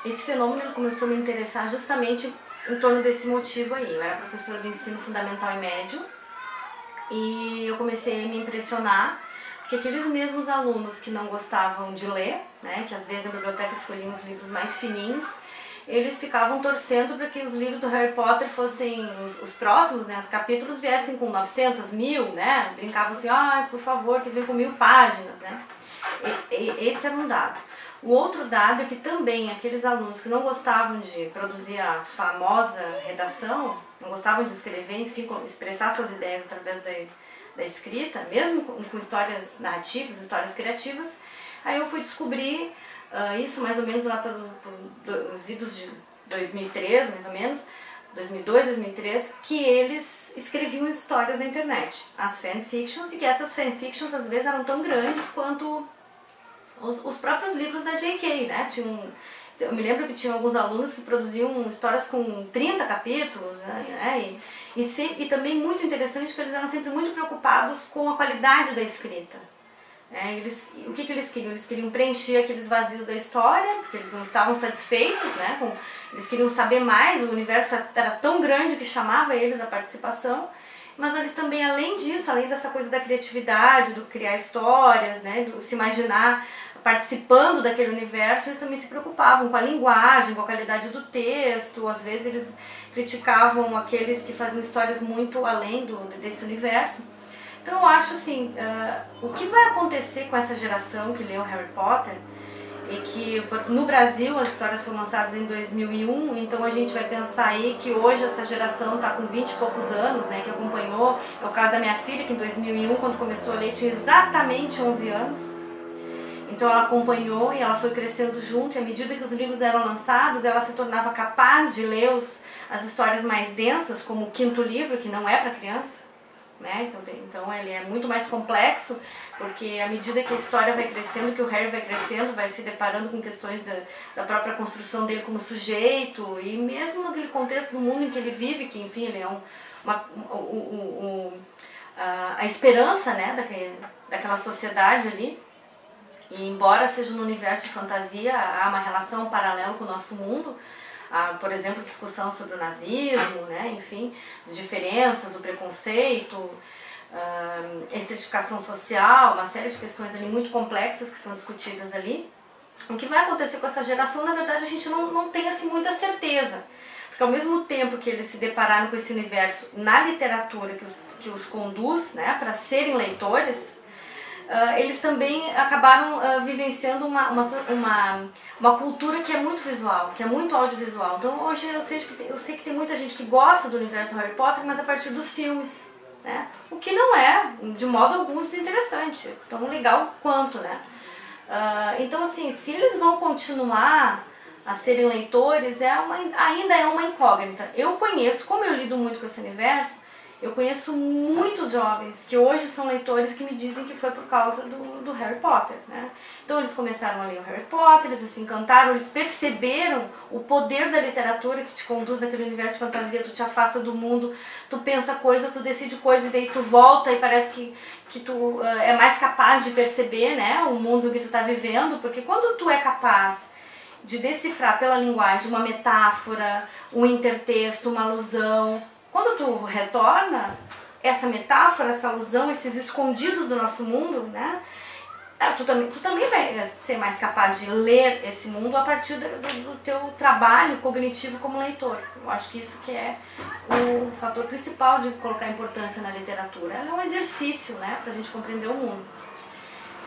Esse fenômeno começou a me interessar justamente em torno desse motivo aí. Eu era professora de ensino fundamental e médio e eu comecei a me impressionar porque aqueles mesmos alunos que não gostavam de ler, né, que às vezes na biblioteca escolhiam os livros mais fininhos, eles ficavam torcendo para que os livros do Harry Potter fossem os próximos, né, os capítulos viessem com 900, 1000, né, brincavam assim, por favor, que venha com 1000 páginas, né. Esse era um dado. O outro dado é que também aqueles alunos que não gostavam de produzir a famosa redação, não gostavam de escrever, enfim, expressar suas ideias através da escrita, mesmo com histórias narrativas, histórias criativas, aí eu fui descobrir isso mais ou menos lá pelos idos de 2003, mais ou menos, 2002, 2003, que eles escreviam histórias na internet, as fanfictions, e que essas fanfictions às vezes eram tão grandes quanto os próprios livros da J.K., né? Eu me lembro que tinha alguns alunos que produziam histórias com 30 capítulos, né? E também muito interessante que eles eram sempre muito preocupados com a qualidade da escrita. O que eles queriam? Eles queriam preencher aqueles vazios da história, porque eles não estavam satisfeitos, né? Eles queriam saber mais, o universo era tão grande que chamava eles à participação, mas eles também, além disso, além dessa coisa da criatividade, do criar histórias, né? Do se imaginar participando daquele universo, eles também se preocupavam com a linguagem, com a qualidade do texto. Às vezes eles criticavam aqueles que faziam histórias muito além desse universo. Então eu acho assim, o que vai acontecer com essa geração que leu Harry Potter, e que no Brasil as histórias foram lançadas em 2001, então a gente vai pensar aí que hoje essa geração está com 20 e poucos anos, né, que acompanhou, é o caso da minha filha, que em 2001, quando começou a ler, tinha exatamente 11 anos. Então ela acompanhou e ela foi crescendo junto, e à medida que os livros eram lançados, ela se tornava capaz de ler as histórias mais densas, como o quinto livro, que não é para criança, né? Então ele é muito mais complexo, porque à medida que a história vai crescendo, que o Harry vai crescendo, vai se deparando com questões da própria construção dele como sujeito, e mesmo naquele contexto do mundo em que ele vive, que enfim, ele é a esperança, né, daquela sociedade ali. E embora seja no universo de fantasia, há uma relação paralela com o nosso mundo. Por exemplo, discussão sobre o nazismo, né? Enfim, as diferenças, o preconceito, a estratificação social, uma série de questões ali muito complexas que são discutidas ali. O que vai acontecer com essa geração, na verdade, a gente não tem assim muita certeza. Porque ao mesmo tempo que eles se depararam com esse universo na literatura que os conduz, né, para serem leitores, eles também acabaram vivenciando uma cultura que é muito visual, que é muito audiovisual. Então hoje eu sei que tem muita gente que gosta do universo Harry Potter, mas a partir dos filmes, né? O que não é, de modo algum, desinteressante, tão legal quanto, né? Então assim, se eles vão continuar a serem leitores, ainda é uma incógnita. Eu conheço, como eu lido muito com esse universo, eu conheço muitos jovens que hoje são leitores que me dizem que foi por causa do Harry Potter, né? Então eles começaram a ler o Harry Potter, eles se encantaram, eles perceberam o poder da literatura que te conduz naquele universo de fantasia, tu te afasta do mundo, tu pensa coisas, tu decide coisas e daí tu volta e parece que tu é mais capaz de perceber, né, o mundo que tu está vivendo, porque quando tu é capaz de decifrar pela linguagem uma metáfora, um intertexto, uma alusão, quando tu retorna essa metáfora, essa alusão, esses escondidos do nosso mundo, né? Tu também vai ser mais capaz de ler esse mundo a partir do teu trabalho cognitivo como leitor. Eu acho que isso que é o fator principal de colocar importância na literatura. Ela é um exercício, né, pra gente compreender o mundo.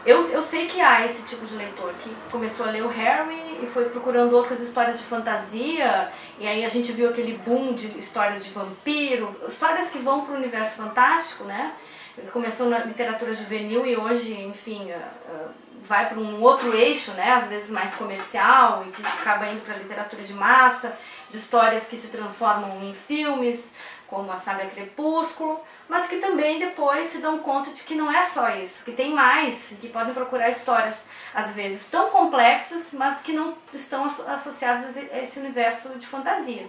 Eu sei que há esse tipo de leitor que começou a ler o Harry e foi procurando outras histórias de fantasia, e aí a gente viu aquele boom de histórias de vampiro, histórias que vão para o universo fantástico, né? Começou na literatura juvenil e hoje, enfim, vai para um outro eixo, né? Às vezes mais comercial, e que acaba indo para a literatura de massa, de histórias que se transformam em filmes, como a saga Crepúsculo, mas que também depois se dão conta de que não é só isso, que tem mais, que podem procurar histórias às vezes tão complexas, mas que não estão associadas a esse universo de fantasia.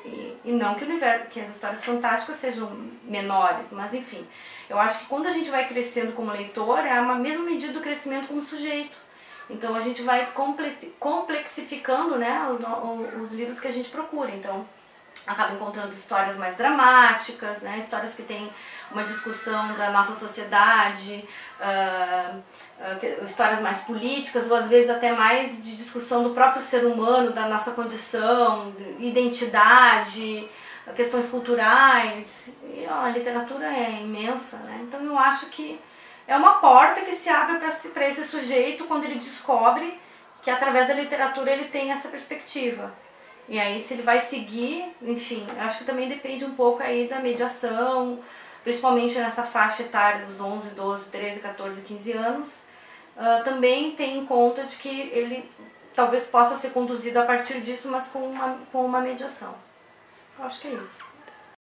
E não que as histórias fantásticas sejam menores, mas enfim, eu acho que quando a gente vai crescendo como leitor, é a mesma medida do crescimento como sujeito. Então a gente vai complexificando, né, os livros que a gente procura. Então acaba encontrando histórias mais dramáticas, né, histórias que têm uma discussão da nossa sociedade, histórias mais políticas, ou às vezes até mais de discussão do próprio ser humano, da nossa condição, identidade, questões culturais. E a literatura é imensa, né? Então eu acho que é uma porta que se abre para esse sujeito quando ele descobre que através da literatura ele tem essa perspectiva. E aí se ele vai seguir, enfim, acho que também depende um pouco aí da mediação, principalmente nessa faixa etária dos 11, 12, 13, 14, 15 anos. Também tem em conta de que ele talvez possa ser conduzido a partir disso, mas com uma mediação. Eu acho que é isso.